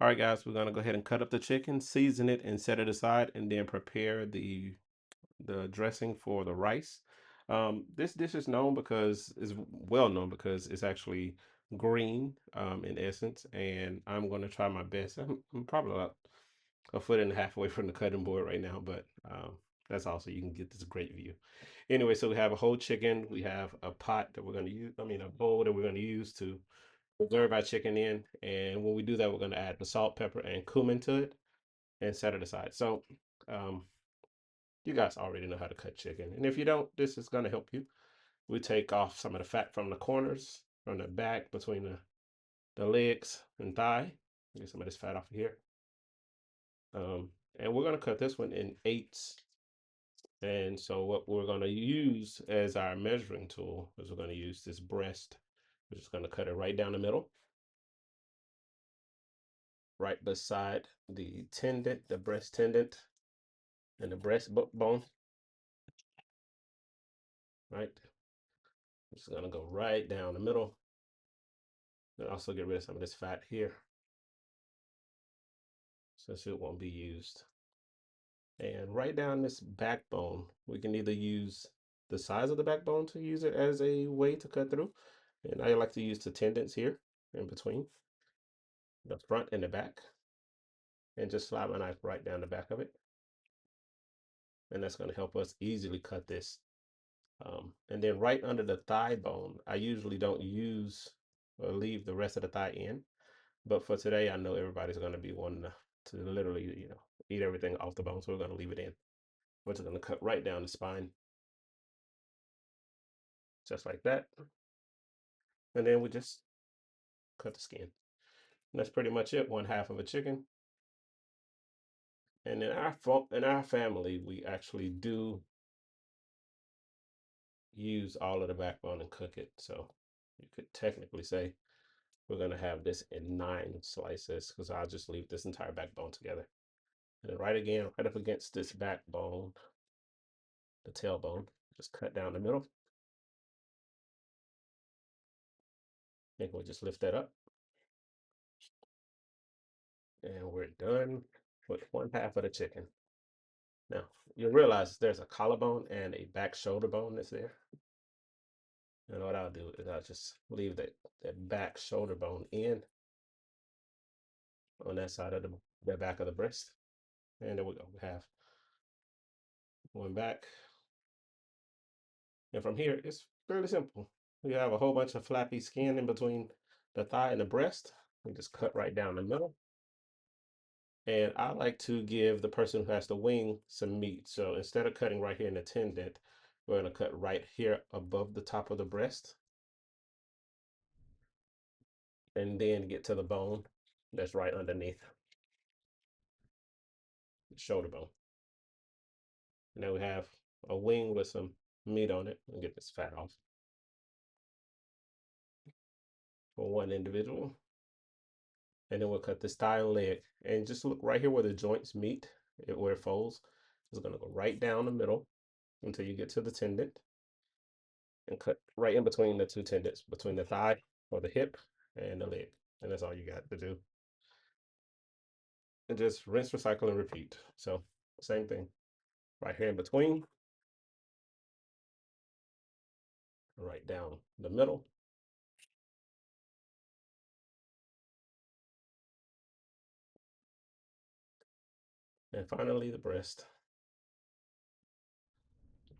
All right, guys, we're gonna go ahead and cut up the chicken, season it, and set it aside, and then prepare the dressing for the rice. This dish is known because is well known because it's actually green in essence, and I'm going to try my best. I'm probably about a foot and a half away from the cutting board right now, but that's also you can get this great view. Anyway, so we have a whole chicken. We have a pot that we're going to use. I mean, a bowl that we're going to use to preserve our chicken in. And when we do that, we're going to add the salt, pepper, and cumin to it and set it aside. So um, you guys already know how to cut chicken. And if you don't, this is going to help you. We take off some of the fat from the corners, from the back, between the legs and thigh. Get some of this fat off of here. Um, and we're going to cut this one in eighths. And so what we're going to use as our measuring tool is we're going to use this breast. We're just going to cut it right down the middle, right beside the tendon, the breast tendon, and the breastbone, right? Just gonna go right down the middle, and also get rid of some of this fat here, since it won't be used. And right down this backbone, we can either use the size of the backbone to use it as a way to cut through, and I like to use the tendons here in between the front and the back, and just slide my knife right down the back of it, and that's going to help us easily cut this. And then right under the thigh bone, I usually don't use or leave the rest of the thigh in. But for today, I know everybody's going to be wanting to literally, eat everything off the bone. So we're going to leave it in. We're just going to cut right down the spine, just like that. And then we just cut the skin. And that's pretty much it. One half of a chicken. And in our family, we actually do use all of the backbone and cook it. So you could technically say we're going to have this in 9 slices because I'll just leave this entire backbone together. And then right up against this backbone, the tailbone, just cut down the middle. And we'll just lift that up. And we're done with one half of the chicken. Now, you'll realize there's a collarbone and a back shoulder bone that's there. And what I'll do is I'll just leave that back shoulder bone in on that side of the back of the breast. And there we go. We have one back. And from here, it's fairly simple. We have a whole bunch of flappy skin in between the thigh and the breast. We just cut right down the middle. And I like to give the person who has the wing some meat. So instead of cutting right here in the tendon, we're going to cut right here above the top of the breast and then get to the bone that's right underneath the shoulder bone. And then we have a wing with some meat on it and get this fat off for one individual. And then we'll cut this thigh and leg and just look right here where the joints meet, where it folds. It's going to go right down the middle until you get to the tendon and cut right in between the two tendons, between the thigh or the hip and the leg. And that's all you got to do. And just rinse, recycle, and repeat. So same thing right here in between, right down the middle. And finally the breast.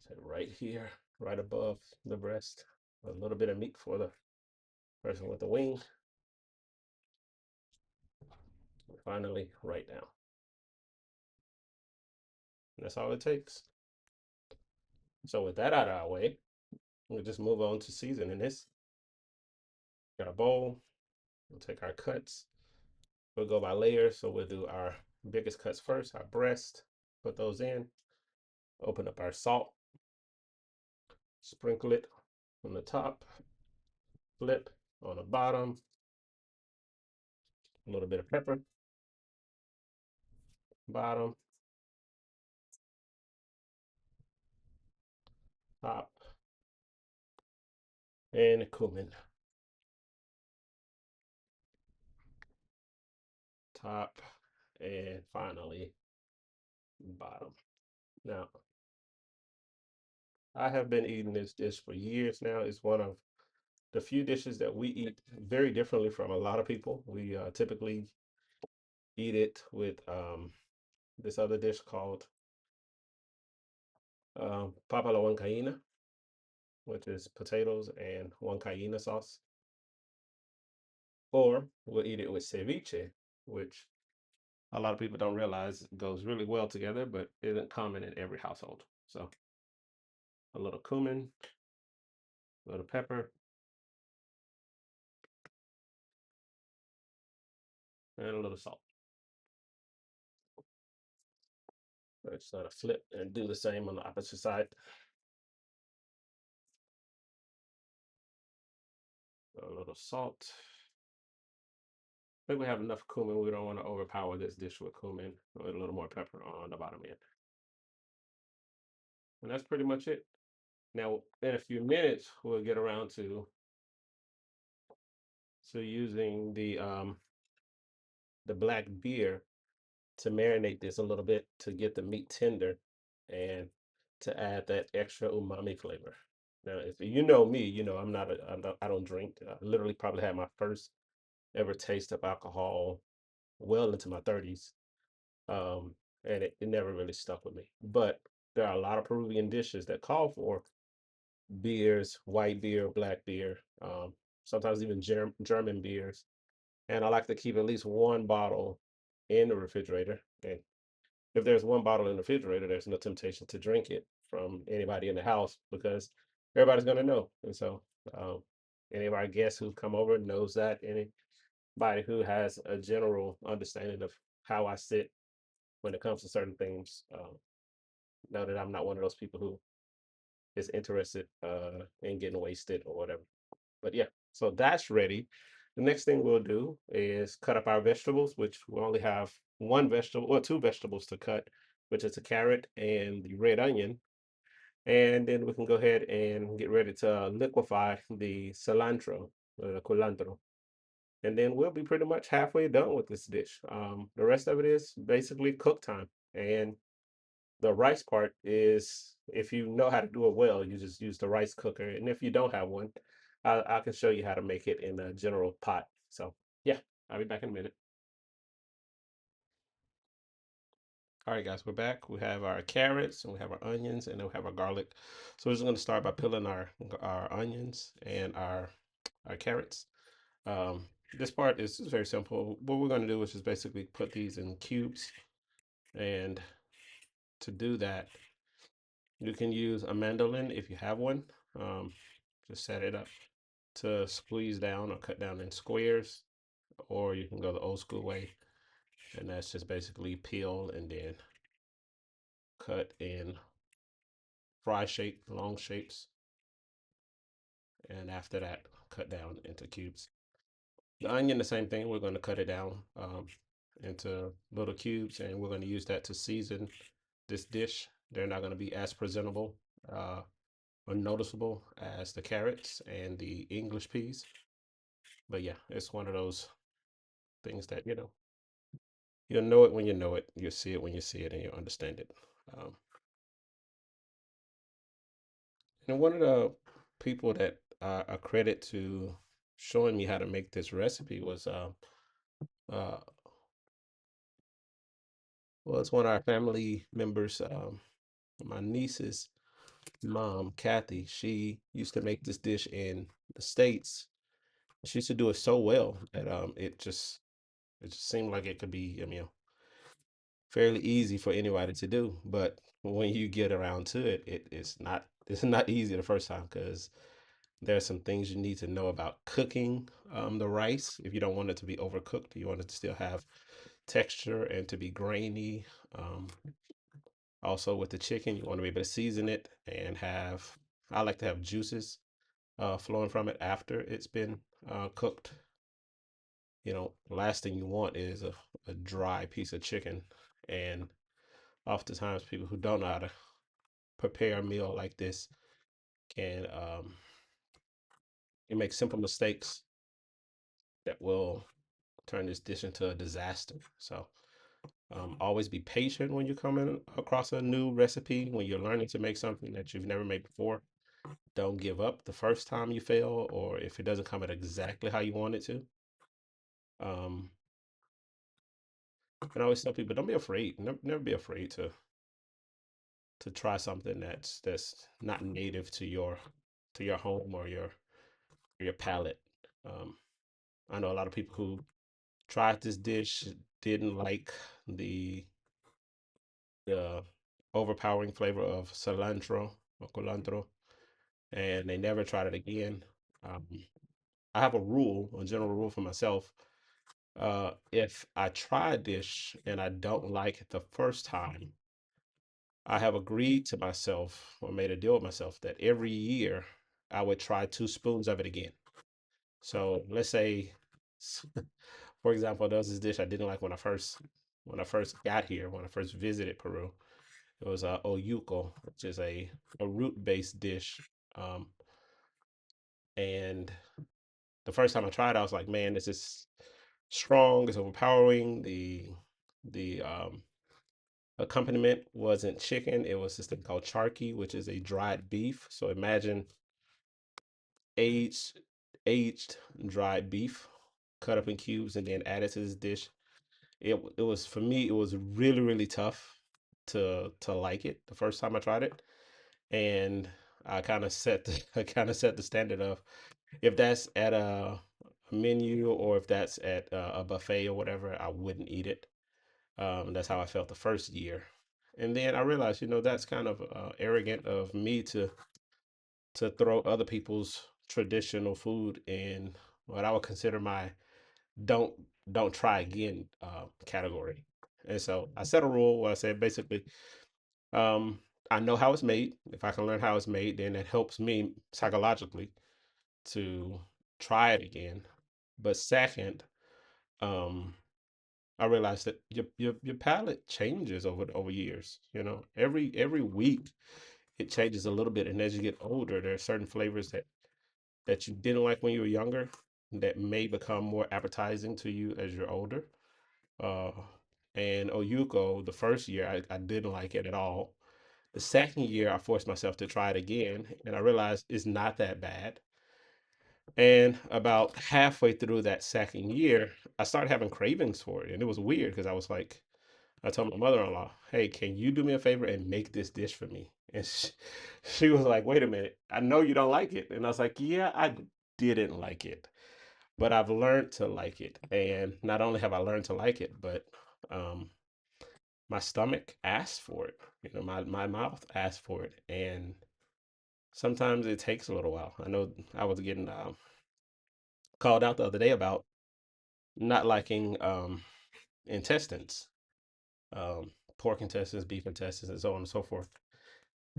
So right here, right above the breast, a little bit of meat for the person with the wing. And finally, right down. And that's all it takes. So with that out of our way, we'll just move on to seasoning this. Got a bowl. We'll take our cuts. We'll go by layers. So we'll do our biggest cuts first, our breast, put those in, open up our salt, sprinkle it on the top, flip on the bottom, a little bit of pepper, bottom, top, and cumin, top, and finally bottom. Now, I have been eating this dish for years now. It's one of the few dishes that we eat very differently from a lot of people. We typically eat it with this other dish called papa la huancaína, which is potatoes and huancaína sauce. Or we'll eat it with ceviche, which a lot of people don't realize goes really well together, but isn't common in every household. So a little cumin, a little pepper, and a little salt. Let's sort of flip and do the same on the opposite side. A little salt. I think we have enough cumin. We don't want to overpower this dish with cumin. With a little more pepper on the bottom end. And that's pretty much it. Now, in a few minutes, we'll get around to using the black beer to marinate this a little bit to get the meat tender and to add that extra umami flavor. Now, if you know me, you know I don't drink. I literally probably had my first ever taste of alcohol well into my 30s, and it never really stuck with me. But there are a lot of Peruvian dishes that call for beers, white beer, black beer, sometimes even German beers. And I like to keep at least one bottle in the refrigerator. And if there's one bottle in the refrigerator, there's no temptation to drink it from anybody in the house because everybody's going to know. And so, um, any of our guests who come over knows that. Anybody who has a general understanding of how I sit when it comes to certain things, know that I'm not one of those people who is interested in getting wasted or whatever. But yeah, so that's ready. The next thing we'll do is cut up our vegetables, which we only have one vegetable or two vegetables to cut, which is a carrot and the red onion. And then we can go ahead and get ready to liquefy the cilantro, culantro. And then we'll be pretty much halfway done with this dish. The rest of it is basically cook time. And the rice part is, if you know how to do it well, you just use the rice cooker. And if you don't have one, I can show you how to make it in a general pot. So yeah, I'll be back in a minute. All right, guys, we're back. We have our carrots and we have our onions and then we have our garlic. So we're just going to start by peeling our onions and our carrots. Um, this part is very simple. What we're going to do is just basically put these in cubes. And to do that, you can use a mandolin if you have one. Um, just set it up to squeeze down or cut down in squares, or you can go the old school way, and that's just basically peel and then cut in fry shape, long shapes, and after that, cut down into cubes. The onion, the same thing. We're going to cut it down into little cubes, and we're going to use that to season this dish. They're not going to be as presentable or noticeable as the carrots and the English peas. But yeah, it's one of those things that, you'll know it when you know it. You'll see it when you see it, and you'll understand it. Um, and one of the people that I credit to showing me how to make this recipe uh, was one of our family members, my niece's mom, Kathy. She used to make this dish in the States. She used to do it so well that it just seemed like it could be, fairly easy for anybody to do. But when you get around to it, it's not easy the first time because there's some things you need to know about cooking the rice. If you don't want it to be overcooked, you want it to still have texture and to be grainy. Um, Also with the chicken, you want to be able to season it and I like to have juices flowing from it after it's been cooked. Last thing you want is a dry piece of chicken. And oftentimes people who don't know how to prepare a meal like this can you make simple mistakes that will turn this dish into a disaster. So always be patient when you come in across a new recipe, when you're learning to make something that you've never made before. Don't give up the first time you fail, or if it doesn't come out exactly how you want it to. Um, and I always tell people, don't be afraid. Never be afraid to try something that's not native to your home or your palate. Um, I know a lot of people who tried this dish didn't like the the overpowering flavor of cilantro or culantro, and they never tried it again. Um, I have a rule, a general rule for myself. If I try a dish and I don't like it the first time, I have agreed to myself or made a deal with myself that every year I would try 2 spoons of it again. So let's say, for example, there was this dish I didn't like when I first got here, when I first visited Peru. It was oyuco, which is a root-based dish. Um, and the first time I tried, I was like, man, this is strong, it's overpowering. The accompaniment wasn't chicken, it was this thing called charqui, which is a dried beef. So imagine aged aged dried beef cut up in cubes and then added to this dish. It was for me, it was really tough to like it the first time I tried it. And I kind of set I kind of set the standard of if that's at a menu or if that's at a buffet or whatever, I wouldn't eat it. That's how I felt the first year. And then I realized, that's kind of arrogant of me to throw other people's traditional food in what I would consider my don't don't try again category. And so I set a rule where I said basically, um, I know how it's made. If I can learn how it's made, then it helps me psychologically to try it again. But second, um, I realized that your palate changes over years. Every week it changes a little bit, and as you get older, there are certain flavors that you didn't like when you were younger that may become more appetizing to you as you're older. Uh, and Oyuko, the first year, I didn't like it at all. The second year, I forced myself to try it again, and I realized it's not that bad. And about halfway through that second year, I started having cravings for it. And it was weird because I was like, I told my mother-in-law, hey, can you do me a favor and make this dish for me? And she was like, wait a minute, I know you don't like it. And I was like, yeah, I didn't like it, but I've learned to like it. And not only have I learned to like it, but um, my stomach asked for it. My mouth asked for it. And sometimes it takes a little while. I know I was getting called out the other day about not liking intestines, pork intestines, beef intestines, and so on and so forth.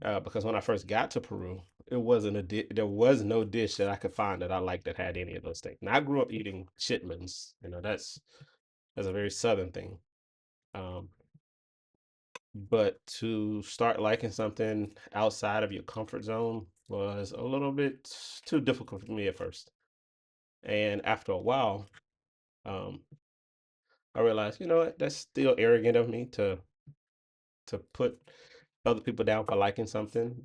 Because when I first got to Peru, it wasn't there was no dish that I could find that I liked that had any of those things. Now I grew up eating chitlins. That's a very southern thing. Um, but to start liking something outside of your comfort zone was a little bit too difficult for me at first. And after a while, um, I realized, you know what, that's still arrogant of me to put other people down for liking something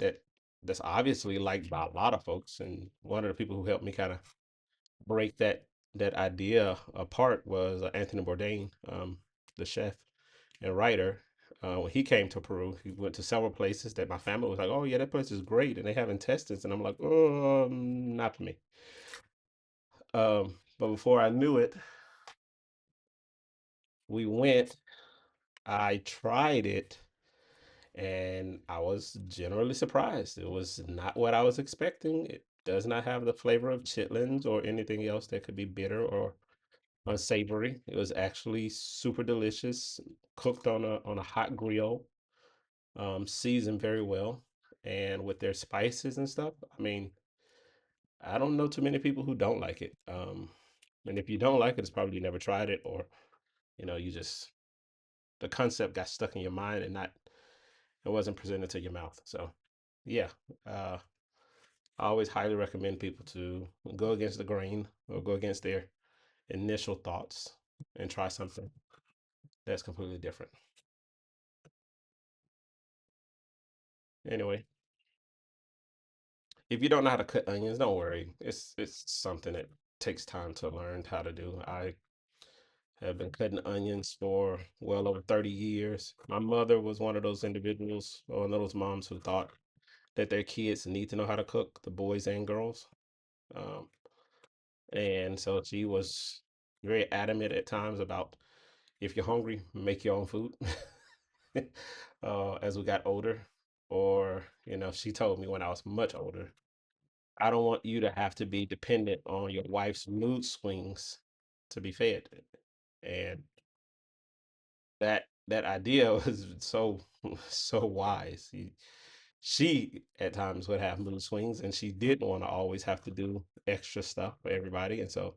that's obviously liked by a lot of folks. And one of the people who helped me kind of break that idea apart was Anthony Bourdain, the chef and writer. When he came to Peru, he went to several places that my family was like, "Oh yeah, that place is great," and they have intestines, and I'm like, "Oh, not for me." But before I knew it, we went. I tried it, and I was generally surprised. It was not what I was expecting. It does not have the flavor of chitlins or anything else that could be bitter or unsavory. It was actually super delicious, cooked on a hot grill, seasoned very well, and with their spices and stuff. I mean, I don't know too many people who don't like it. And if you don't like it, it's probably you never tried it, or you just the concept got stuck in your mind and not it wasn't presented to your mouth. So yeah, uh, I always highly recommend people to go against the grain or go against their initial thoughts and try something that's completely different. Anyway, if you don't know how to cut onions, don't worry. It's something that takes time to learn how to do. I have been cutting onions for well over 30 years. My mother was one of those individuals, or one of those moms who thought that their kids need to know how to cook, the boys and girls. Um, and so she was very adamant at times about if you're hungry, make your own food. As we got older, or she told me when I was much older, I don't want you to have to be dependent on your wife's mood swings to be fed. And that idea was so wise. She at times would have mood swings, and she didn't want to always have to do extra stuff for everybody, and so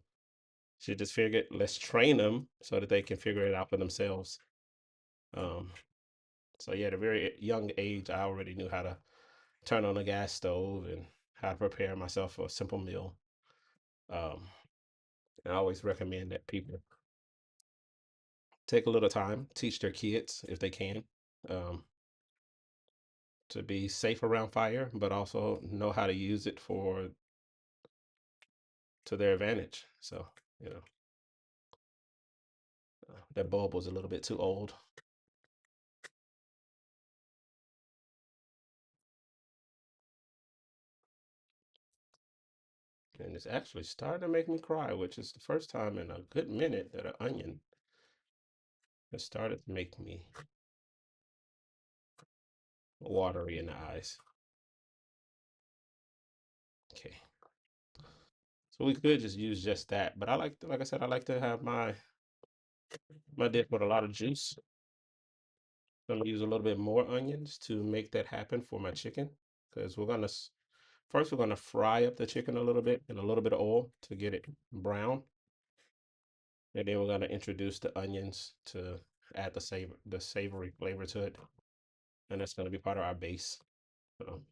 she just figured, let's train them so that they can figure it out for themselves. Um, so yeah, at a very young age, I already knew how to turn on a gas stove and how to prepare myself for a simple meal. Um, I always recommend that people take a little time, teach their kids if they can, um, to be safe around fire, but also know how to use it for to their advantage. So, you know, that bulb was a little bit too old, and it's actually starting to make me cry, which is the first time in a good minute that an onion has started to make me watery in the eyes. Okay, so we could just use just that, but like I said, I like to have my dip with a lot of juice. I'm gonna use a little bit more onions to make that happen for my chicken, because first we're gonna fry up the chicken a little bit in a little bit of oil to get it brown, and then we're gonna introduce the onions to add the savory flavor to it, and that's gonna be part of our base. So,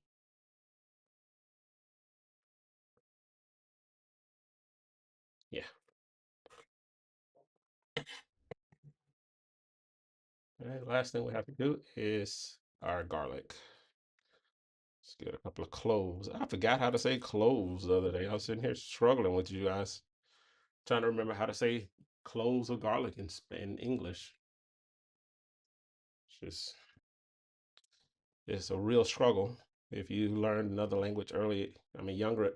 yeah. And last thing we have to do is our garlic. Let's get a couple of cloves. I forgot how to say cloves the other day. I was sitting here struggling with you guys, trying to remember how to say cloves of garlic in English. It's just it's a real struggle if you learn another language early. I mean, younger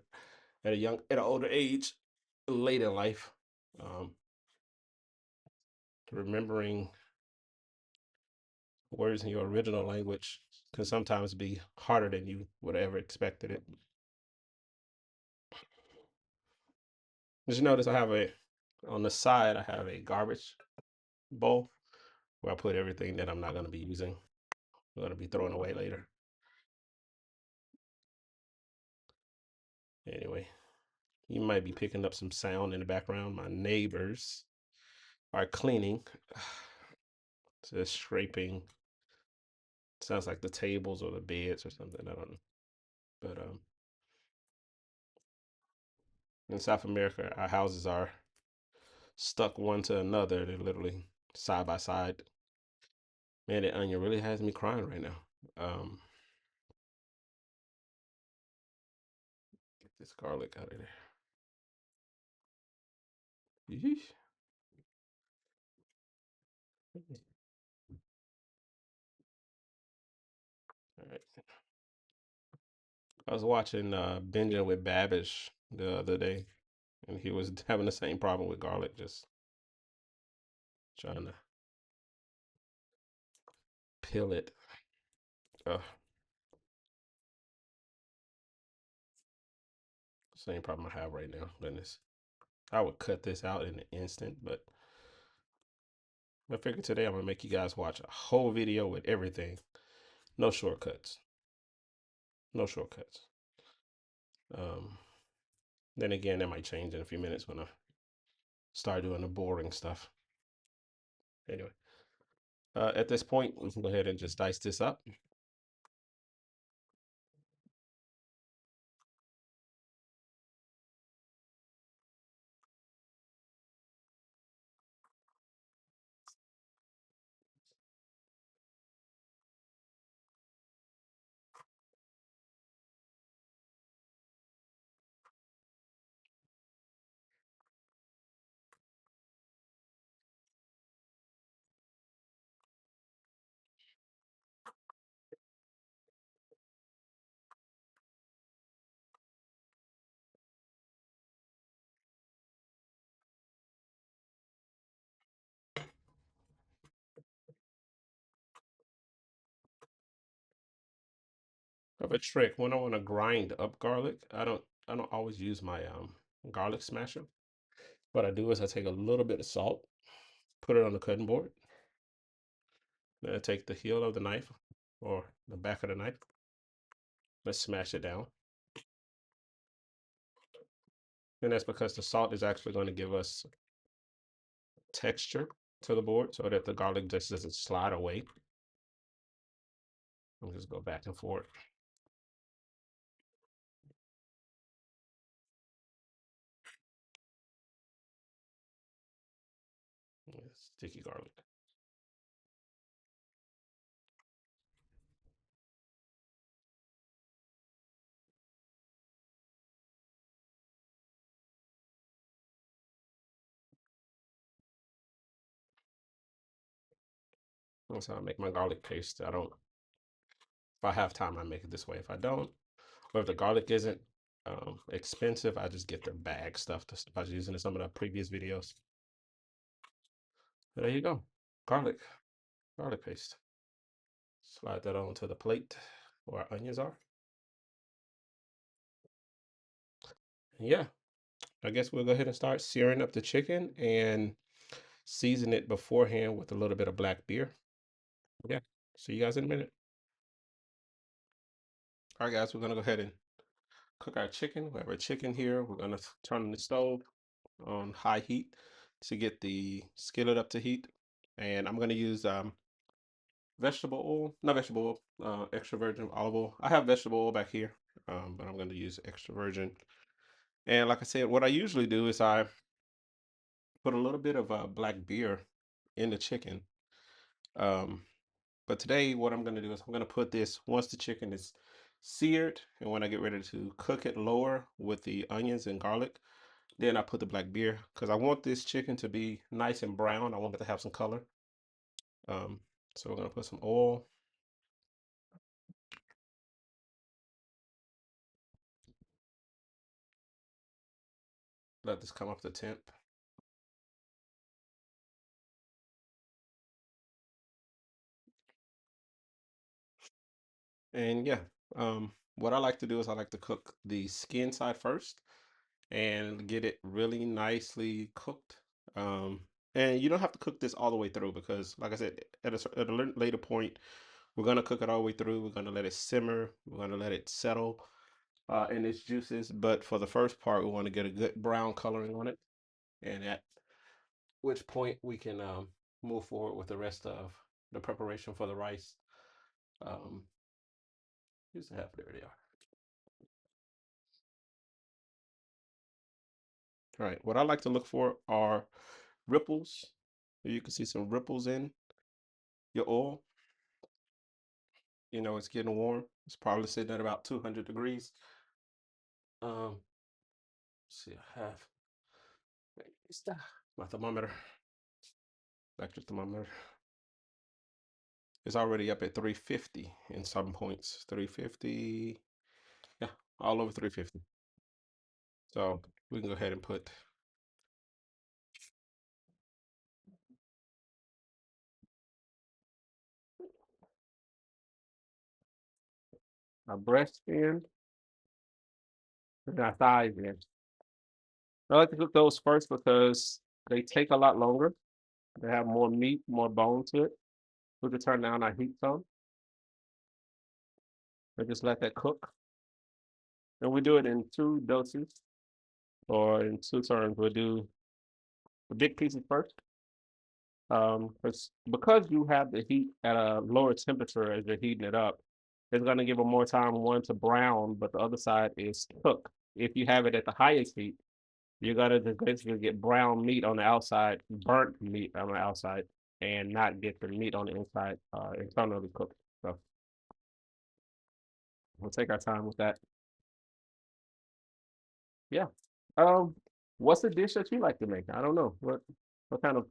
at an older age, late in life. Um, Remembering words in your original language can sometimes be harder than you would have ever expected it. Did you notice I have on the side, I have a garbage bowl where I put everything that I'm not going to be using, I'm going to be throwing away later. Anyway, you might be picking up some sound in the background. My neighbors are cleaning, just scraping. Sounds like the tables or the beds or something. I don't know. But in South America, our houses are stuck one to another. They're literally side by side. Man, that onion really has me crying right now. Um, get this garlic out of there. Yeesh. All right. I was watching Binging with Babish the other day, and he was having the same problem with garlic, just trying to peel it. Uh, Same problem I have right now. Goodness, I would cut this out in an instant, but I figured today I'm gonna make you guys watch a whole video with everything. No shortcuts. No shortcuts. Um, then again, that might change in a few minutes when I start doing the boring stuff. Anyway, at this point, we can go ahead and just dice this up. I have a trick when I want to grind up garlic. I don't always use my garlic smasher. What I do is I take a little bit of salt, put it on the cutting board, then I take the heel of the knife or the back of the knife. Let's smash it down. And that's because the salt is actually going to give us texture to the board so that the garlic just doesn't slide away. I'll just go back and forth. Yeah, sticky garlic. That's how I make my garlic paste. I don't, if I have time, I make it this way. If I don't, or if the garlic isn't expensive, I just get the bag stuff that I was using in some of the previous videos. There you go. Garlic, garlic paste. Slide that onto the plate where our onions are. Yeah, I guess we'll go ahead and start searing up the chicken and season it beforehand with a little bit of black beer. Yeah, see you guys in a minute. All right, guys, we're gonna go ahead and cook our chicken. We have our chicken here. We're gonna turn on the stove on high heat to get the skillet up to heat. And I'm gonna use vegetable oil, not vegetable oil, extra virgin olive oil. I have vegetable oil back here, but I'm gonna use extra virgin. And like I said, what I usually do is I put a little bit of black beer in the chicken. Um, but today, what I'm gonna do is I'm gonna put this once the chicken is seared, and when I get ready to cook it lower with the onions and garlic, then I put the black beer because I want this chicken to be nice and brown. I want it to have some color. Um, so we're gonna put some oil. Let this come up to temp. And yeah, what I like to do is I like to cook the skin side first and get it really nicely cooked. Um, and you don't have to cook this all the way through because, like I said, at a later point, we're gonna cook it all the way through. We're gonna let it simmer. We're gonna let it settle in its juices. But for the first part, we want to get a good brown coloring on it, and at which point we can move forward with the rest of the preparation for the rice. Um, Here's the half. There they are. All right. What I like to look for are ripples. You can see some ripples in your oil. You know, it's getting warm. It's probably sitting at about 200 degrees. Let's see, I have my thermometer, electric thermometer. It's already up at 350 in some points. 350. Yeah, all over 350. So we can go ahead and put our breast in and our thighs in. I like to cook those first because they take a lot longer. They have more meat, more bone to it. We can turn down our heat some and just let that cook. And we do it in two doses or in two turns. We'll do the big pieces first. Because you have the heat at a lower temperature as you're heating it up, it's going to give it more time, one, to brown, but the other side is cook. If you have it at the highest heat, you're gonna just basically get brown meat on the outside, burnt meat on the outside, and not get the meat on the inside internally cooked. So we'll take our time with that. Yeah. Um, what's the dish that you like to make? I don't know. What kind of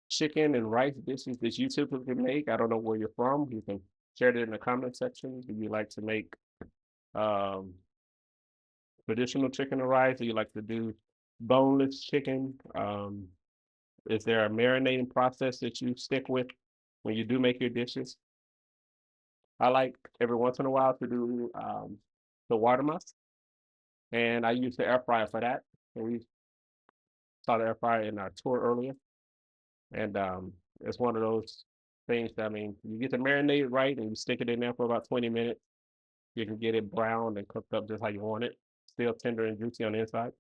chicken and rice dishes that you typically make? I don't know where you're from. You can share it in the comment section. Do you like to make um traditional chicken and rice? Do you like to do boneless chicken? Is there a marinating process that you stick with when you do make your dishes? I like every once in a while to do the watermelon, and I use the air fryer for that. And we saw the air fryer in our tour earlier, and it's one of those things that, I mean, you get to marinate it right, and you stick it in there for about 20 minutes. You can get it browned and cooked up just how you want it, still tender and juicy on the inside.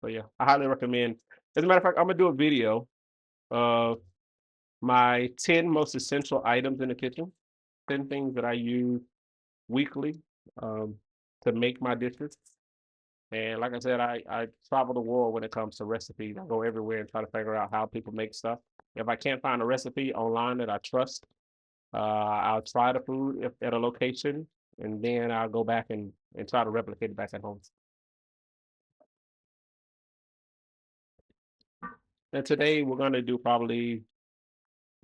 So yeah, I highly recommend. As a matter of fact, I'm gonna do a video of my 10 most essential items in the kitchen, 10 things that I use weekly um, to make my dishes. And like I said, I travel the world when it comes to recipes. I go everywhere and try to figure out how people make stuff. If I can't find a recipe online that I trust, I'll try the food at a location, and then I'll go back and try to replicate it back at home. And today we're going to do probably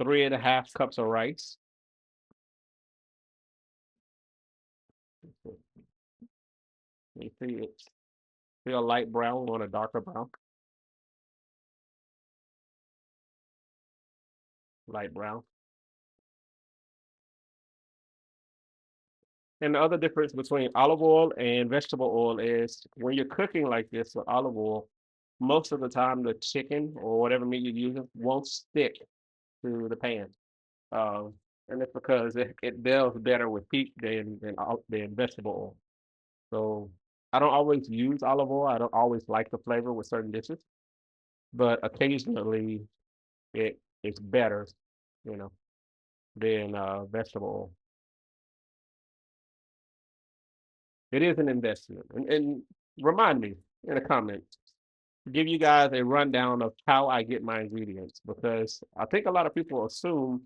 3.5 cups of rice. You see it's feel light brown, we want a darker brown, light brown. And the other difference between olive oil and vegetable oil is when you're cooking like this with olive oil, most of the time the chicken or whatever meat you're using won't stick to the pan. Um, and it's because it does better with heat than vegetable oil. So I don't always use olive oil. I don't always like the flavor with certain dishes, but occasionally it's better, you know, than vegetable oil. It is an investment. And remind me in the comments, give you guys a rundown of how I get my ingredients, because I think a lot of people assume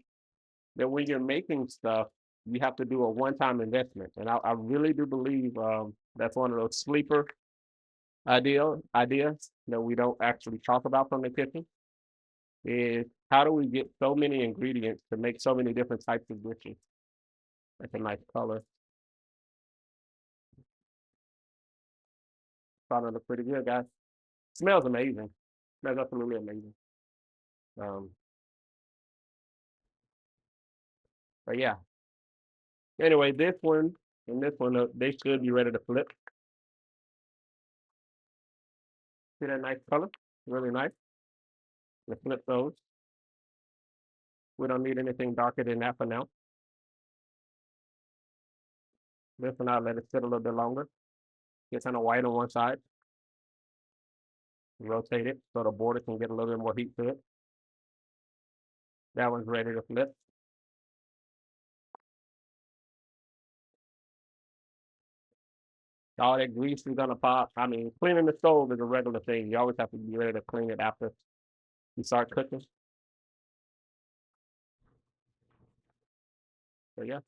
that when you're making stuff, you have to do a one-time investment. And I really do believe that's one of those sleeper ideas that we don't actually talk about from the kitchen is how do we get so many ingredients to make so many different types of dishes? That's a nice color. Starting to look pretty good, guys. Smells amazing. Smells absolutely amazing. Um, but yeah. Anyway, this one and this one, they should be ready to flip. See that nice color? Really nice. Let's flip those. We don't need anything darker than that for now. This one, I'll let it sit a little bit longer. Get kind of white on one side. Rotate it so the border can get a little bit more heat to it. That one's ready to flip. All that grease is gonna pop. I mean, cleaning the stove is a regular thing. You always have to be ready to clean it after you start cooking. So yeah.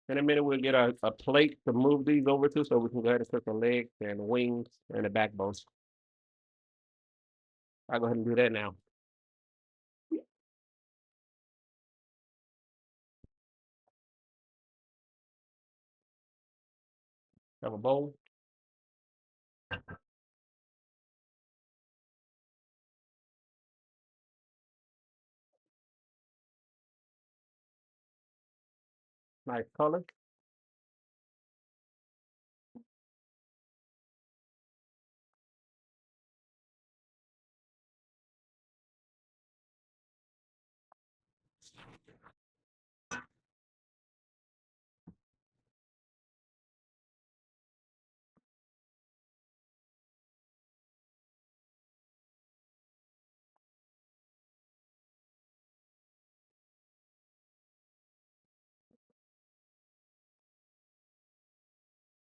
In a minute, we'll get a plate to move these over to so we can go ahead and cook the legs and the wings and the backbones. I'll go ahead and do that now. Have a bowl. Nice color.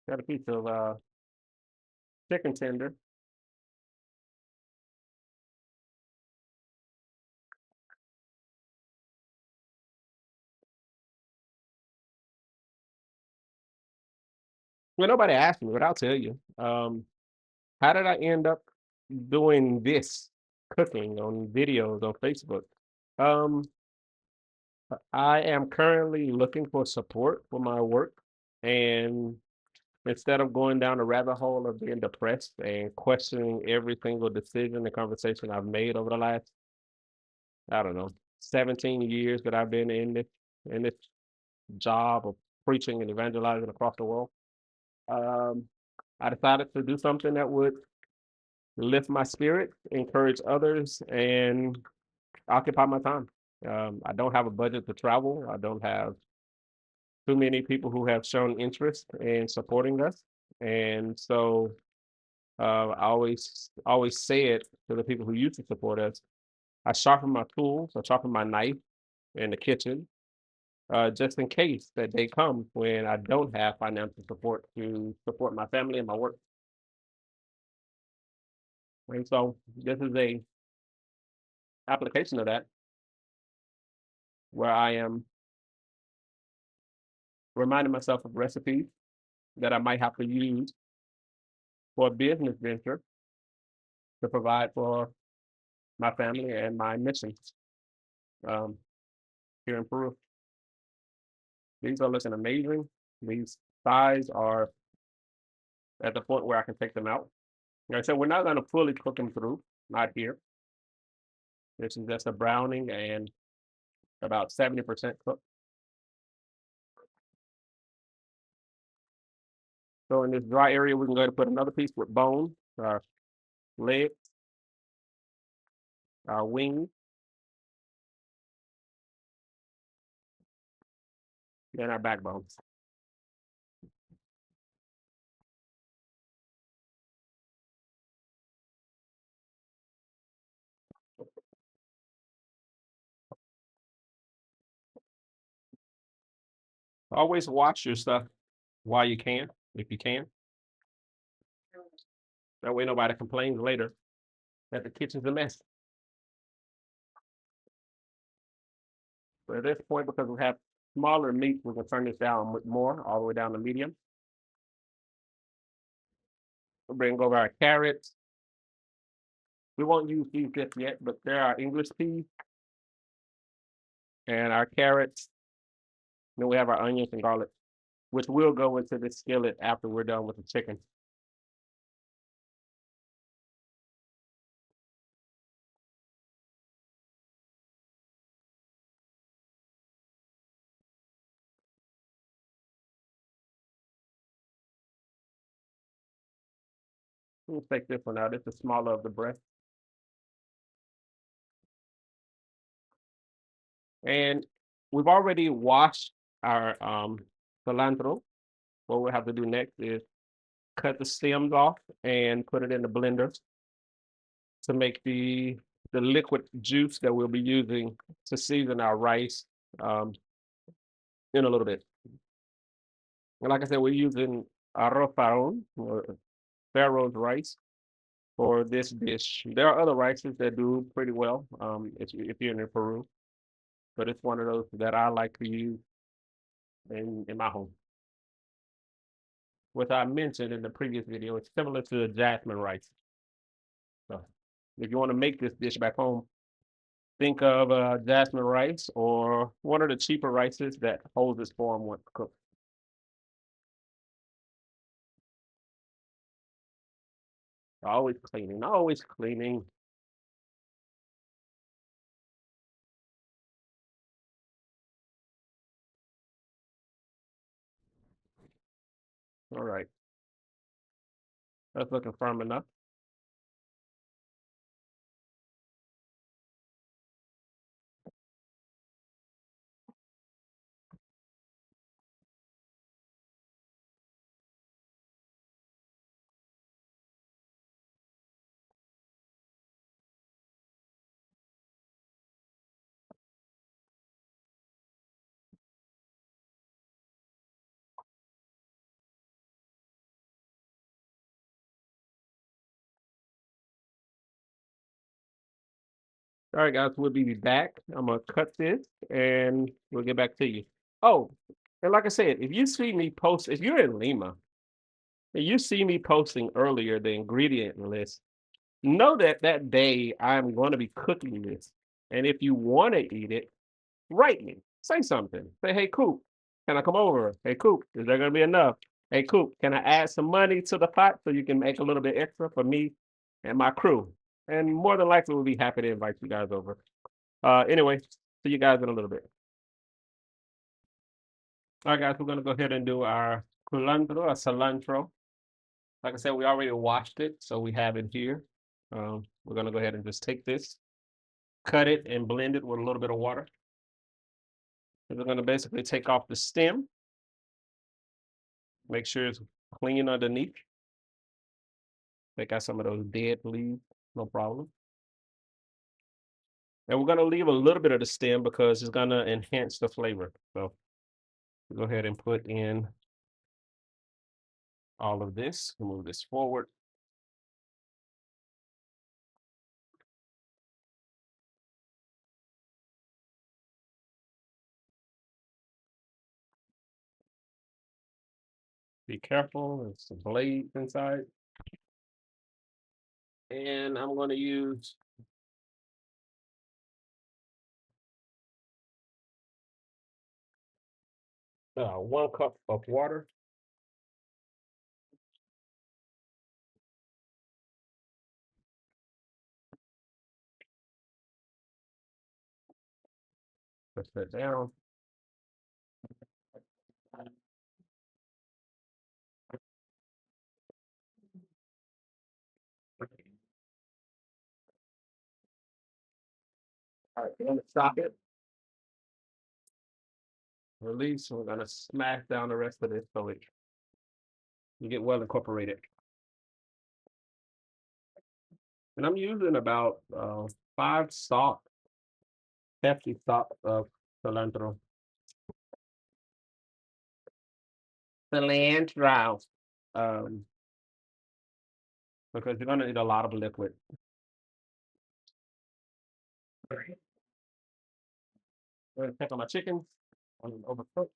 Got a piece of chicken tender. Well, nobody asked me, but I'll tell you. How did I end up doing this cooking on videos on Facebook? Um, I am currently looking for support for my work. And instead of going down the rabbit hole of being depressed and questioning every single decision and conversation I've made over the last, I don't know, 17 years that I've been in this job of preaching and evangelizing across the world. Um, I decided to do something that would lift my spirit, encourage others, and occupy my time. I don't have a budget to travel. I don't have too many people who have shown interest in supporting us, and so I always say it to the people who used to support us. I sharpen my tools. I sharpen my knife in the kitchen, just in case that day comes when I don't have financial support to support my family and my work. And so this is a application of that where I am reminding myself of recipes that I might have to use for a business venture to provide for my family and my mission um, here in Peru. These are looking amazing. These thighs are at the point where I can take them out. Like I said, we're not going to fully cook them through, not here. This is just a browning and about 70% cooked. So in this dry area, we can go ahead and put another piece with bone, our leg, our wing, and our backbones. Always wash your stuff while you can, if you can. That way nobody complains later that the kitchen's a mess. But at this point, because we have smaller meat, we can turn this down with more, all the way down to medium. We'll bring over our carrots. We won't use these just yet, but there are English peas and our carrots. Then we have our onions and garlic, which will go into the skillet after we're done with the chicken. We'll take this one out. It's the smaller of the breast. And we've already washed our cilantro. What we'll have to do next is cut the stems off and put it in the blender to make the liquid juice that we'll be using to season our rice um, in a little bit. And like I said, we're using arroz or Pharaoh's rice for this dish. There are other rices that do pretty well if you're in Peru, but it's one of those that I like to use in my home. Which I mentioned in the previous video, it's similar to the jasmine rice. So if you want to make this dish back home, think of jasmine rice or one of the cheaper rices that holds its form once cooked. Always cleaning, always cleaning. All right, that's looking firm enough. All right, guys, we'll be back. I'm gonna cut this and we'll get back to you. Oh, and like I said, if you see me post, if you're in Lima and you see me posting earlier the ingredient list, know that that day I'm going to be cooking this. And if you want to eat it, write me. Say something. Say, hey, Coop, can I come over? Hey, Coop, is there going to be enough? Hey, Coop, can I add some money to the pot so you can make a little bit extra for me and my crew? And more than likely, we'll be happy to invite you guys over. Anyway, see you guys in a little bit. All right, guys, we're gonna go ahead and do our cilantro. Like I said, we already washed it, so we have it here. We're gonna go ahead and just take this, cut it, and blend it with a little bit of water. And we're gonna basically take off the stem, make sure it's clean underneath. Take out some of those dead leaves, no problem. And we're gonna leave a little bit of the stem because it's gonna enhance the flavor. So go ahead and put in all of this, move this forward. Be careful, there's some blades inside. And I'm gonna use 1 cup of water. Put that down. All right, we're gonna stop it, release, and we're gonna smash down the rest of this so it you get well incorporated. And I'm using about 5 stalks, hefty stalks of cilantro. Cilantro. Um, because you're gonna need a lot of liquid. All right. I'm gonna check on my chicken. Overcooked.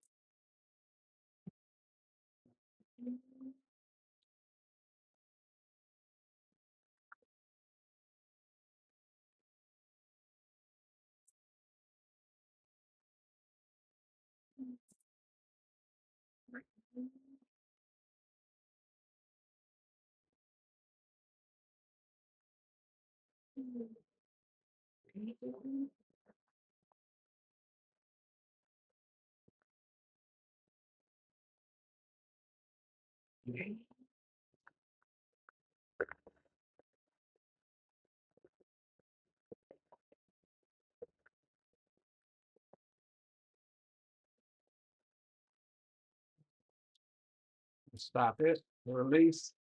Stop it. Release.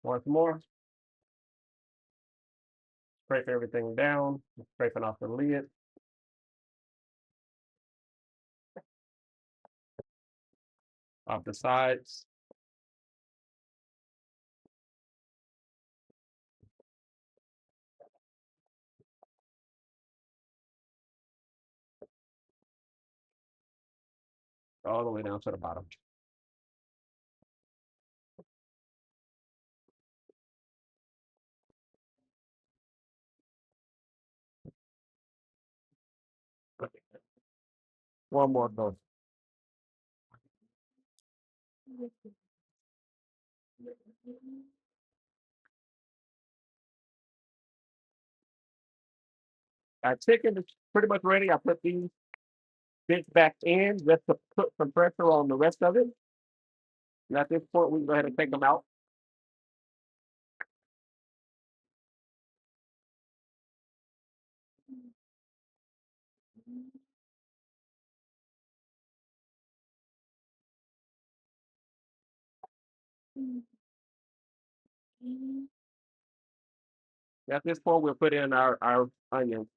Once more. Scrape everything down. Scraping off the lid. Off the sides. All the way down to the bottom. One more go. Our chicken is pretty much ready. I put these bits back in just to put some pressure on the rest of it. And at this point, we can go ahead and take them out. At this point, we'll put in our onions.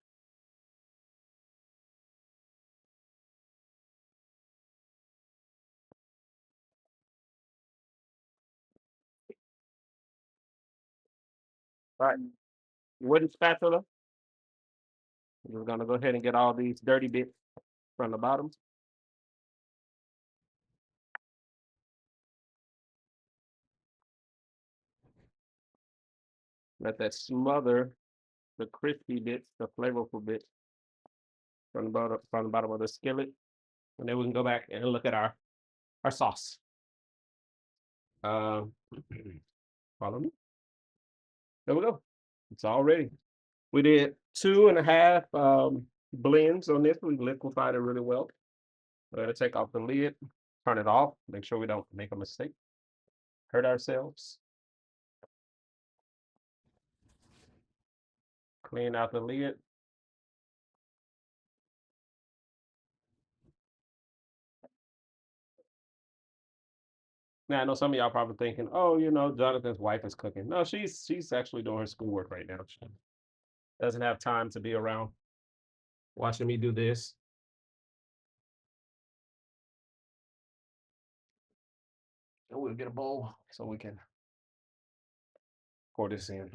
All right, wooden spatula. We're gonna go ahead and get all these dirty bits from the bottom. Let that smother the crispy bits, the flavorful bits from the bottom of the skillet. And then we can go back and look at our sauce. Um, follow me. There we go. It's all ready. We did 2.5 blends on this. We liquefied it really well. We're gonna take off the lid, turn it off, make sure we don't make a mistake, hurt ourselves. Clean out the lid. Now I know some of y'all probably thinking, "Oh, Jonathan's wife is cooking." No, she's actually doing her schoolwork right now. She doesn't have time to be around watching me do this. And we'll get a bowl so we can pour this in.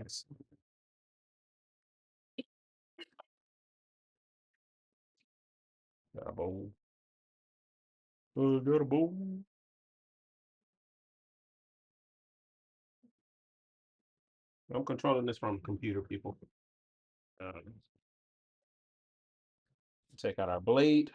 Got a bowl. Got a bowl. I'm controlling this from computer people. Um, Take out our blade.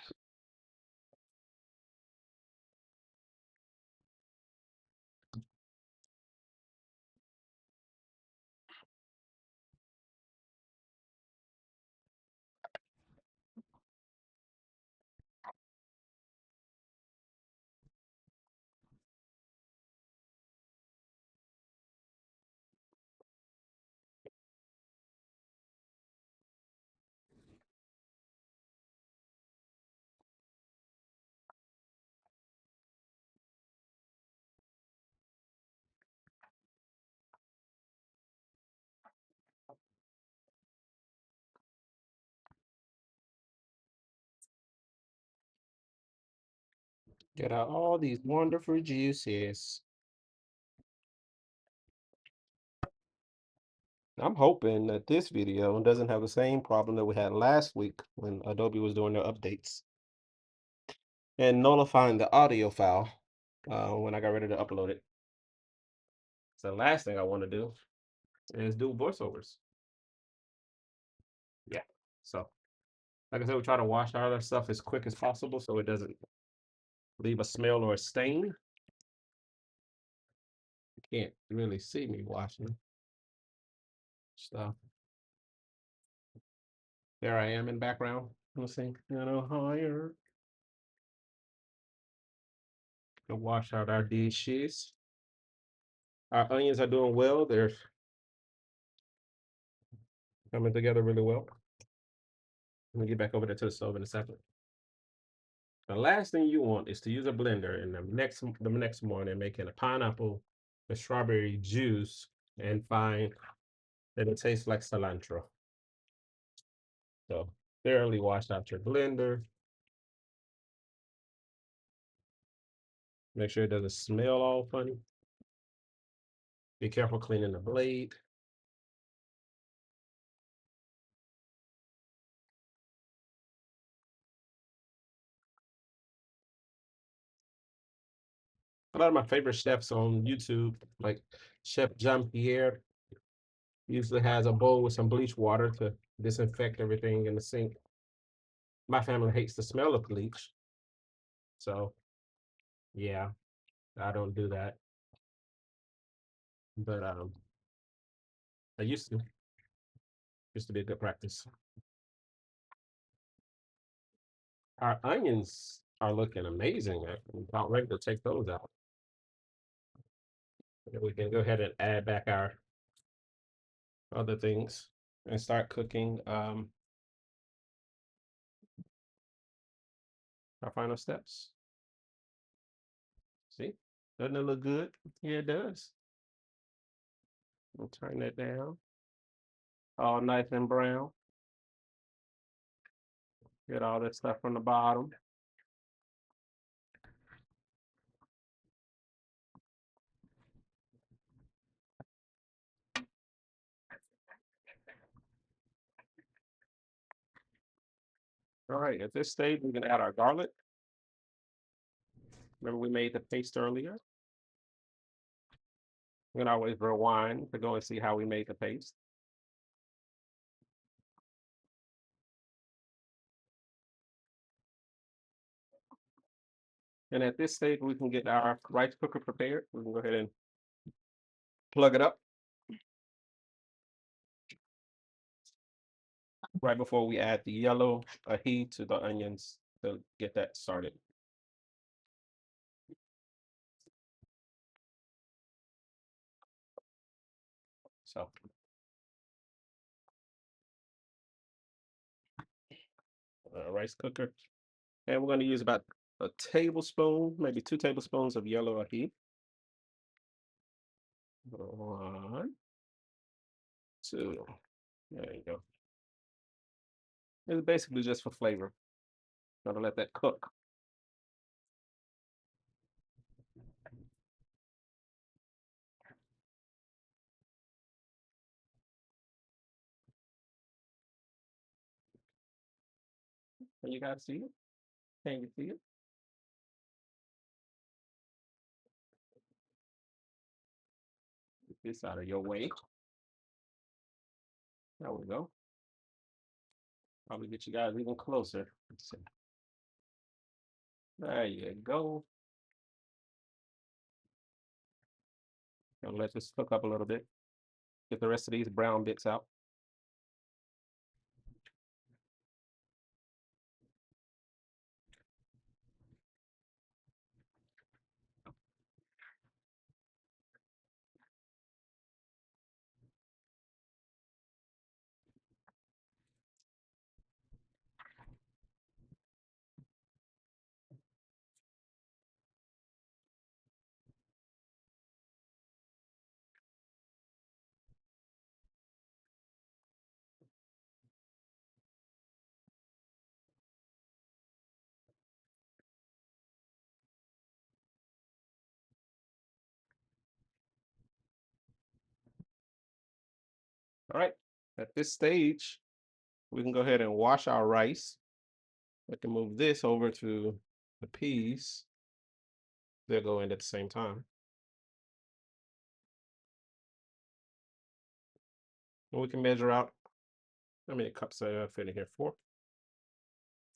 Get out all these wonderful juices. I'm hoping that this video doesn't have the same problem that we had last week when Adobe was doing their updates and nullifying the audio file when I got ready to upload it. So the last thing I want to do is do voiceovers. Yeah. So, like I said, we try to wash all that stuff as quick as possible so it doesn't leave a smell or a stain. You can't really see me washing stuff. There I am in background. Let's see, higher. To wash out our dishes. Our onions are doing well. They're coming together really well. Let me get back over there to the stove in a second. The last thing you want is to use a blender in the next morning making a pineapple, a strawberry juice, and find that it tastes like cilantro. So thoroughly wash out your blender. Make sure it doesn't smell all funny. Be careful cleaning the blade. A lot of my favorite chefs on YouTube, like Chef Jean Pierre, usually has a bowl with some bleach water to disinfect everything in the sink. My family hates the smell of bleach, so yeah, I don't do that. But I used to be a good practice. Our onions are looking amazing. I'm about ready to take those out. And we can go ahead and add back our other things and start cooking our final steps. See, doesn't it look good? Yeah, it does. We'll turn that down. All nice and brown. Get all that stuff from the bottom. All right, at this stage, we can add our garlic. Remember we made the paste earlier. We can always rewind to go and see how we made the paste. And at this stage, we can get our rice cooker prepared. We can go ahead and plug it up right before we add the yellow ahi to the onions to get that started. So rice cooker. And we're going to use about a tablespoon, maybe 2 tablespoons of yellow ají. One, two. There you go. It's basically just for flavor. Gotta let that cook. Can you guys see it? Can you see it? Get this out of your way. There we go. Probably get you guys even closer. Let's see. There you go. Gonna let this cook up a little bit. Get the rest of these brown bits out. All right. At this stage, we can go ahead and wash our rice. I can move this over to the peas. They'll go in at the same time. And we can measure out how many cups I fit in here. Four.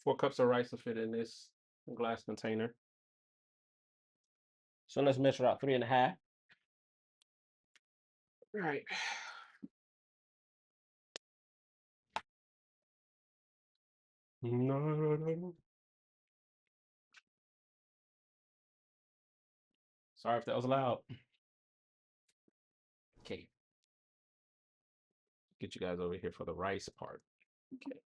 4 cups of rice will fit in this glass container. So let's measure out 3.5. All right. No, no, no, no. Sorry if that was loud. Okay. Get you guys over here for the rice part. Okay.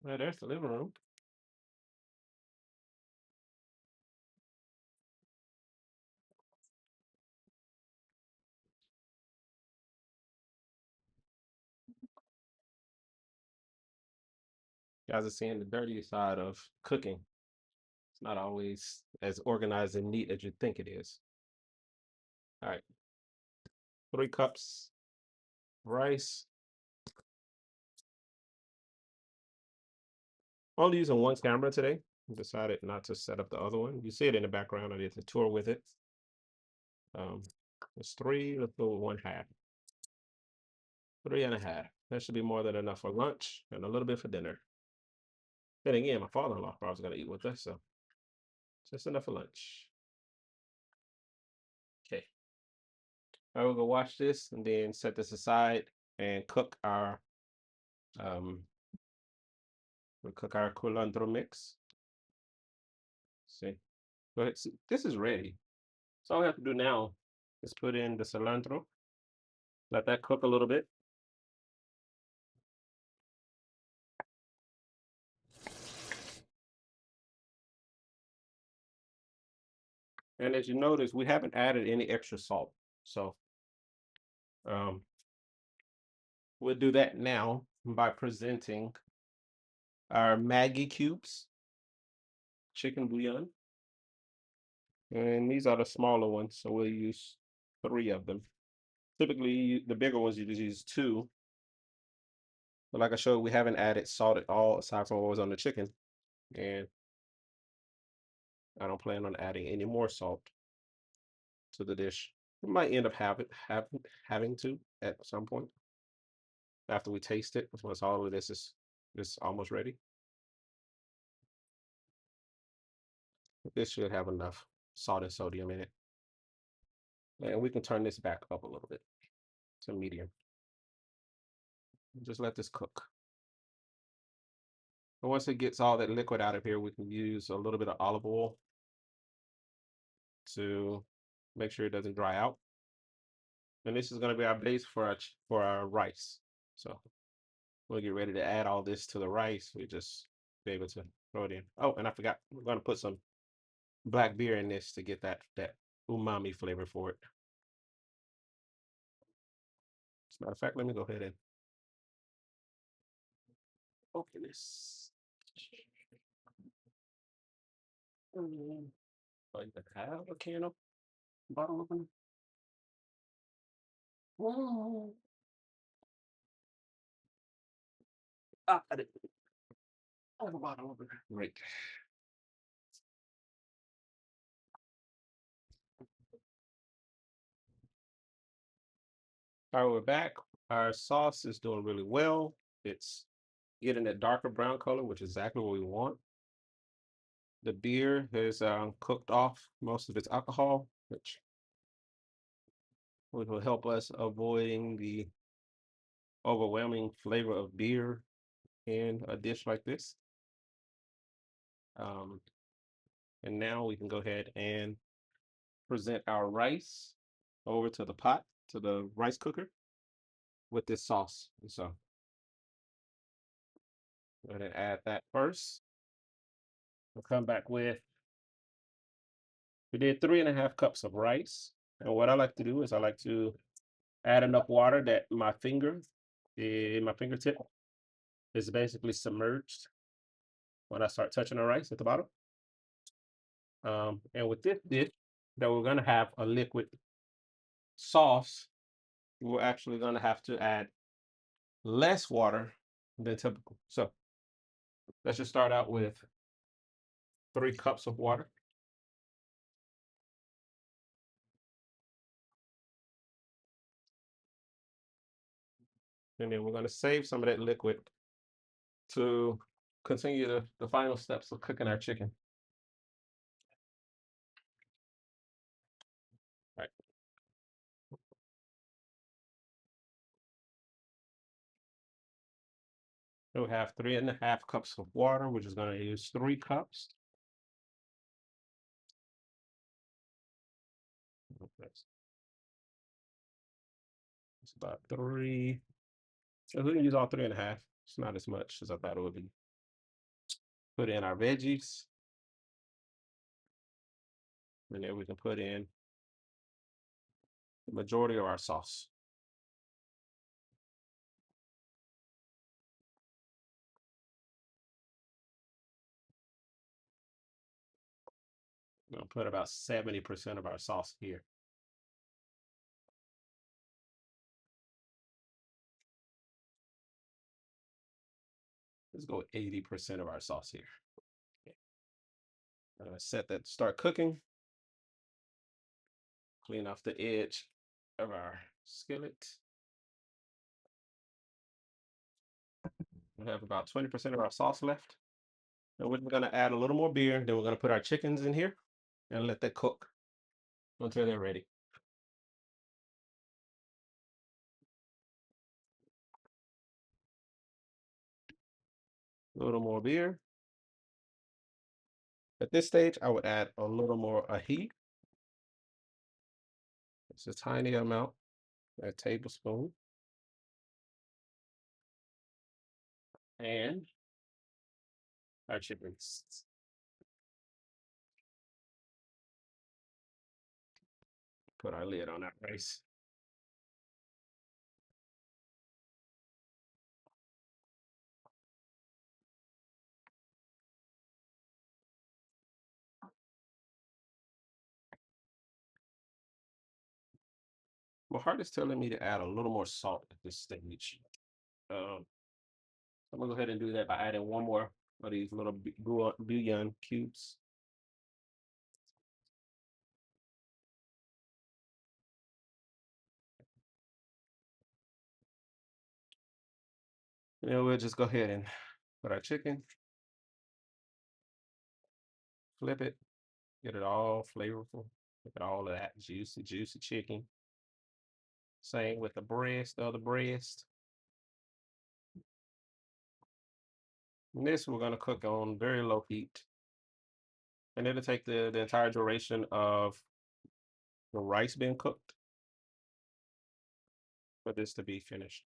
Well, there's the living room. You guys are seeing the dirty side of cooking. It's not always as organized and neat as you think it is. All right. 3 cups rice. I'm only using one camera today. I decided not to set up the other one. You see it in the background. I did the tour with it. Um, it's 3. Let's go with 1/2. 3.5. That should be more than enough for lunch and a little bit for dinner. Then again, my father-in-law probably was gonna eat with us, so just enough for lunch. Okay. I will go wash this and then set this aside and cook our um we'll cook our culantro mix. See. Go ahead. See, this is ready. So all we have to do now is put in the cilantro, let that cook a little bit. And as you notice, we haven't added any extra salt. So um, we'll do that now by presenting our Maggi cubes, chicken bouillon. And these are the smaller ones, so we'll use 3 of them. Typically, the bigger ones, you just use 2. But like I showed, we haven't added salt at all aside from what was on the chicken. And I don't plan on adding any more salt to the dish. We might end up having to at some point after we taste it, once all of this is almost ready. But this should have enough salt and sodium in it. And we can turn this back up a little bit to medium. Just let this cook. And once it gets all that liquid out of here, we can use a little bit of olive oil to Make sure it doesn't dry out. And this is going to be our base for our rice. So we'll get ready to add all this to the rice. We just be able to throw it in. Oh, and I forgot, we're going to put some black beer in this to get that umami flavor for it. As a matter of fact, let me go ahead and open this. Oh, you have a can of bottle opener? Whoa. Ah, I did. I have a bottle opener. Great. All right, we're back. Our sauce is doing really well. It's getting that darker brown color, which is exactly what we want. The beer has cooked off most of its alcohol, which will help us avoiding the overwhelming flavor of beer in a dish like this. Um, and now we can go ahead and present our rice over to the pot, to the rice cooker with this sauce. And so go ahead and add that first. We'll come back with, we did 3.5 cups of rice. And what I like to do is I like to add enough water that my fingertip is basically submerged when I start touching the rice at the bottom. And with this dish, that we're gonna have a liquid sauce, we're actually gonna have to add less water than typical. So let's just start out with 3 cups of water. And then we're gonna save some of that liquid to continue the final steps of cooking our chicken. All right. So we have 3.5 cups of water, which is gonna use 3 cups. It's about three. So we can use all 3.5. It's not as much as I thought it would be. Put in our veggies. And then we can put in the majority of our sauce. We're gonna put about 70% of our sauce here. Let's go 80% of our sauce here. Okay. I'm gonna set that to start cooking. Clean off the edge of our skillet. We have about 20% of our sauce left. And we're gonna add a little more beer. Then we're gonna put our chickens in here and let that cook until they're ready. A little more beer. At this stage, I would add a little more ají. It's a tiny amount, a tablespoon. And our chickens. Put our lid on that rice. My heart is telling me to add a little more salt at this stage. I'm gonna go ahead and do that by adding one more of these little bouillon cubes. And then we'll just go ahead and put our chicken, flip it, get it all flavorful. Look at all of that juicy, juicy chicken. Same with the breast, the other breast. And this we're gonna cook on very low heat. And it'll take the entire duration of the rice being cooked for this to be finished.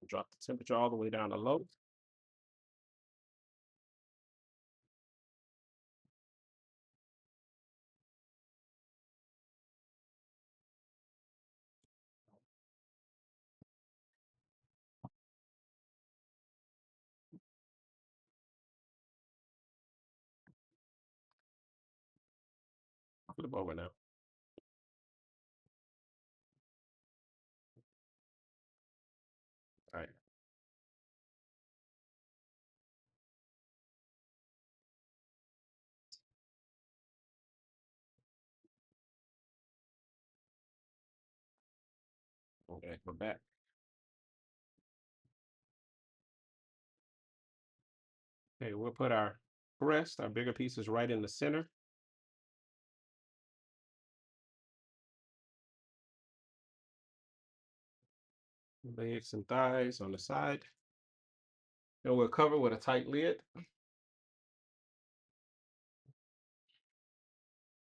Drop the temperature all the way down to low. Flip over now. All right. Okay, we're back. Okay, we'll put our breast, our bigger pieces, right in the center. Legs and thighs on the side. And we'll cover with a tight lid.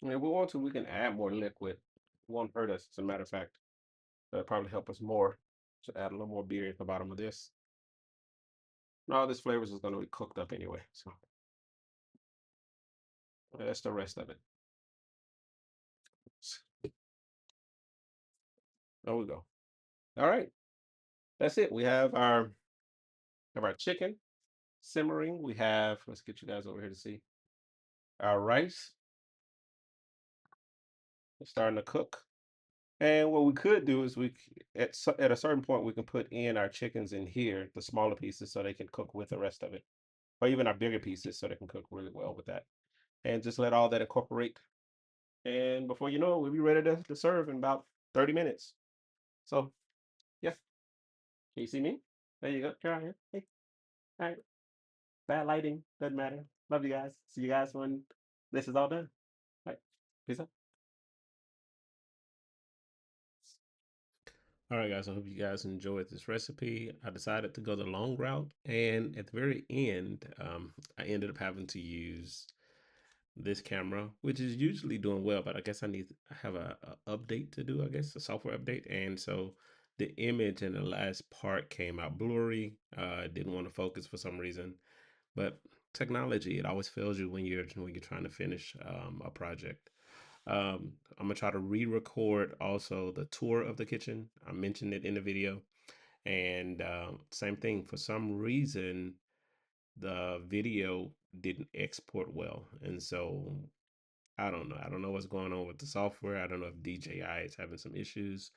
And if we want to, we can add more liquid. It won't hurt us, as a matter of fact. That'll probably help us more to add a little more beer at the bottom of this. And all this flavors is going to be cooked up anyway. So that's the rest of it. There we go. All right. That's it. We have our chicken simmering. We have, let's get you guys over here to see our rice. It's starting to cook. And what we could do is at a certain point we can put in our chickens in here, the smaller pieces, so they can cook with the rest of it, or even our bigger pieces, so they can cook really well with that. And just let all that incorporate. And before you know it, we'll be ready to serve in about 30 minutes. So yeah, can you see me? There you go. Come on here. Hey, all right. Bad lighting doesn't matter. Love you guys. See you guys when this is all done. All right. Peace out. All right, guys, I hope you guys enjoyed this recipe. I decided to go the long route, and at the very end, I ended up having to use this camera, which is usually doing well, but I guess I have a update to do, I guess, a software update, and so the image in the last part came out blurry. Didn't want to focus for some reason, but technology, it always fails you when you're trying to finish a project. I'm gonna try to re-record also the tour of the kitchen. I mentioned it in the video, and same thing. For some reason, the video didn't export well, and so I don't know. I don't know what's going on with the software. I don't know if DJI is having some issues,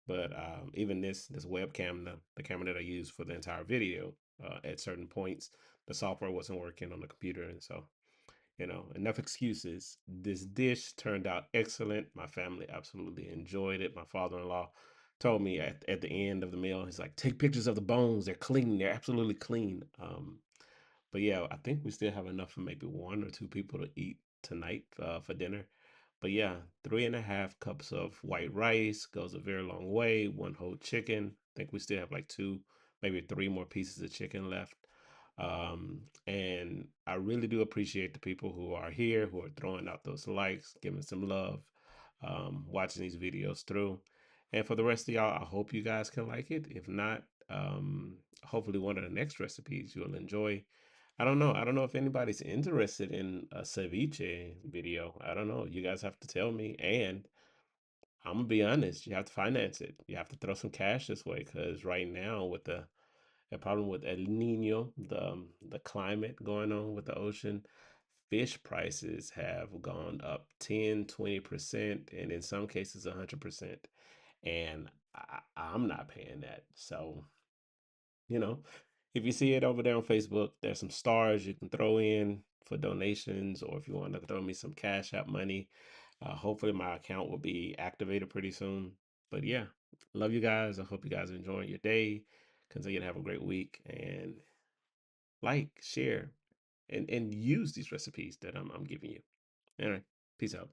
but even this webcam, the camera that I use for the entire video, at certain points, the software wasn't working on the computer, and so enough excuses. This dish turned out excellent. My family absolutely enjoyed it. My father-in-law told me at the end of the meal, he's like, take pictures of the bones. They're clean. They're absolutely clean. But yeah, I think we still have enough for maybe one or two people to eat tonight for dinner. But yeah, 3.5 cups of white rice goes a very long way. One whole chicken. I think we still have like two, maybe three more pieces of chicken left. And I really do appreciate the people who are here, who are throwing out those likes, giving some love, watching these videos through. And for the rest of y'all, I hope you guys can like it. If not, hopefully one of the next recipes you'll enjoy. I don't know. I don't know if anybody's interested in a ceviche video. I don't know. You guys have to tell me. And I'm gonna be honest, you have to finance it. You have to throw some cash this way because right now with the problem with El Nino, the climate going on with the ocean, fish prices have gone up 10, 20%, and in some cases 100%. And I'm not paying that. So, you know, if you see it over there on Facebook, there's some stars you can throw in for donations, or if you want to throw me some cash out money, Hopefully, my account will be activated pretty soon. But yeah, love you guys. I hope you guys are enjoying your day. Continue to have a great week and like, share, and use these recipes that I'm giving you. All right, peace out.